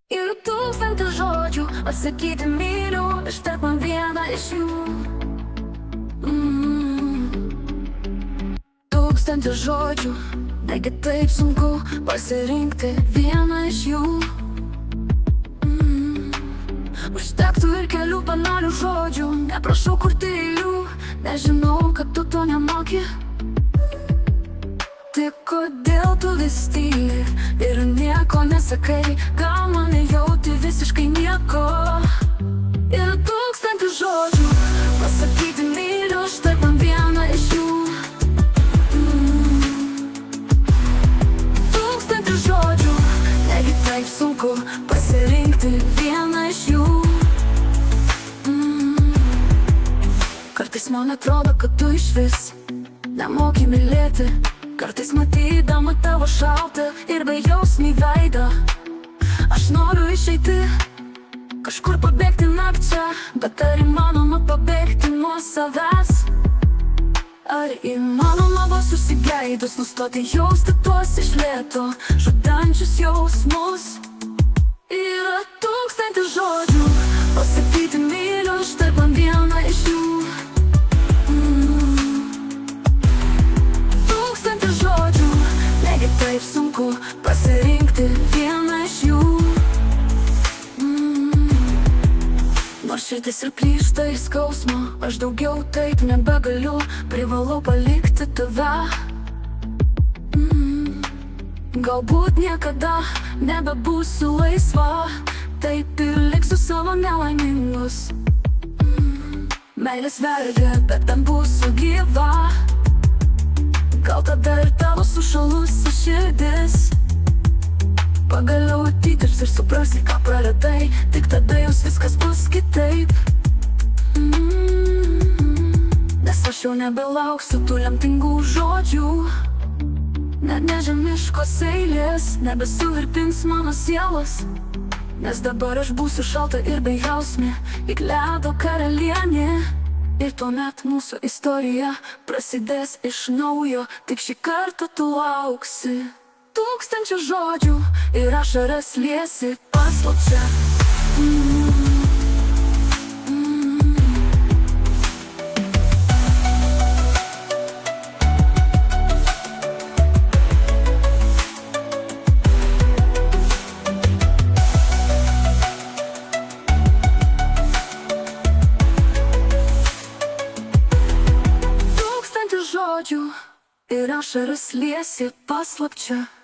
Ir tūkstantį žodžių pasakyti myliu, ištark man vieną iš jų. Tūkstantį žodžių, negi taip sunku pasirinkti vieną iš jų. Užtektų ir kelių banalių žodžių, neprašau kurti eilių, nežinau, kad tu to nemoki. Tai kodėl tu vis tyli ir nieko nesakai, gal mane jauti visiškai nieko. Ir tūkstantį žodžių pasakyti myliu, ištark man vieną iš jų. Tūkstantį žodžių, negi taip sunku pasirinkti vieną iš jų. Kartais man atrodo, kad tu išvis nemoki mylėti. Kartais matydama tavo šaltą ir bejausmį veidą, aš noriu išeiti, kažkur pabėgti nakčia, bet ar įmanoma pabėgti nuo savęs? Ar įmanoma vos užsigeidus nustoti jausti tuos iš lėto žudančius jausmus? Yra tūkstantis žodžių pasakyti myliu, ištark man vieną iš jų. Taip sunku pasirinkti vieną iš jų. Nors širdis ir plyšta į skausmą, aš daugiau taip nebegaliu, privalau palikti tave. Galbūt niekada nebebūsiu laisva, taip ir liksiu savo nelaimingus. Meilės vergė, bet ten būsiu gyva. Gal tada ir tavo sušalusi širdis pagaliau atidirbs ir suprasi, ką praradai, tik tada jūs viskas bus kitaip. Nes aš jau nebelauksiu tų lemtingų žodžių, net nežemiškos eilės nebesuvirpins mano sielos. Nes dabar aš būsiu šalta ir bejausmė, lyg ledo karalienė. Ir tuomet mūsų istorija prasidės iš naujo, tik šį kartą tu lauksi. Tūkstančių žodžių ir ašaras liesi paslapčia. Ir ašaras liesi paslapčia.